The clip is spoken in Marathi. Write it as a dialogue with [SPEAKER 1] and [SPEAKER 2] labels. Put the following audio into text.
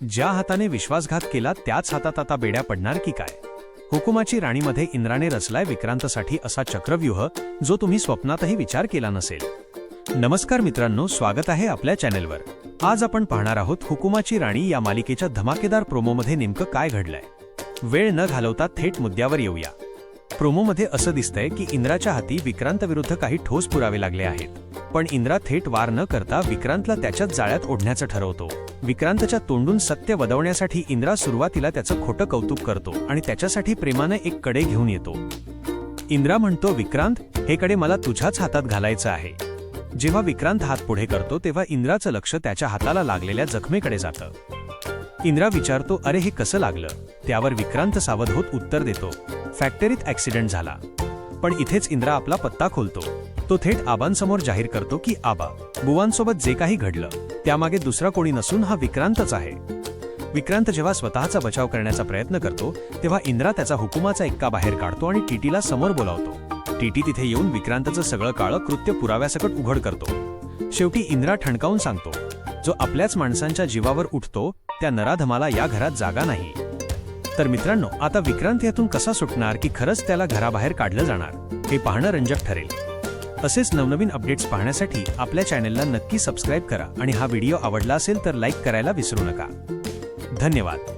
[SPEAKER 1] ज्या हाताने विश्वासघात केला त्याच हातात आता बेड्या पडणार की काय? हुकुमाची राणीमध्ये इंद्राने रचलाय विक्रांतसाठी असा चक्रव्यूह जो तुम्ही स्वप्नातही विचार केला नसेल. नमस्कार मित्रांनो, स्वागत आहे आपल्या चॅनेलवर. आज आपण पाहणार आहोत हुकुमाची राणी या मालिकेच्या धमाकेदार प्रोमोमध्ये नेमकं काय घडलंय. वेळ न घालवता थेट मुद्द्यावर येऊया. प्रोमोमध्ये असं दिसतंय की इंद्राच्या हाती विक्रांतविरुद्ध काही ठोस पुरावे लागले आहेत. पण इंद्रा थेट वार न करता विक्रांतला त्याच्याच जाळ्यात ओढण्याचं ठरवतो. विक्रांतच्या तोंडून सत्य वदवण्यासाठी इंद्रा सुरुवातीला त्याचं खोटं कौतुक करतो आणि त्याच्यासाठी प्रेमाने एक कडे घेऊन येतो. इंद्रा म्हणतो, विक्रांत, हे कडे मला तुझ्याच हातात घालायचं आहे. जेव्हा विक्रांत हात पुढे करतो तेव्हा इंद्राचं लक्ष त्याच्या हाताला लागलेल्या जखमेकडे जातं. इंद्रा विचारतो, अरे हे कसं लागलं? त्यावर विक्रांत सावध होत उत्तर देतो, फॅक्टरीत ॲक्सिडेंट झाला. पण इथेच इंद्रा आपला पत्ता खोलतो. तो थेट आबांसमोर जाहीर करतो की आबा, बुवांसोबत जे काही घडलं त्यामागे दुसरा कोणी नसून हा विक्रांतच आहे. विक्रांत जेव्हा स्वतःचा बचाव करण्याचा प्रयत्न करतो तेव्हा इंद्रा त्याचा हुकुमाचा एक्का बाहेर काढतो आणि टीटीला समोर बोलावतो. टीटी तिथे येऊन विक्रांतचं सगळं काळं कृत्य पुराव्यासकट उघड करतो. शेवटी इंद्रा ठणकावून सांगतो, जो आपल्याच माणसांच्या जीवावर उठतो त्या नराधमाला या घरात जागा नाही. तर मित्रांनो, आता विक्रांत यातून कसा सुटणार की खरंच त्याला घराबाहेर काढलं जाणार, हे पाहणं रंजक ठरेल. असेच नवनवीन अपडेट्स पाहण्यासाठी आपल्या चॅनेलला नक्की सबस्क्राईब करा आणि हा व्हिडिओ आवडला असेल तर लाईक करायला विसरू नका. धन्यवाद.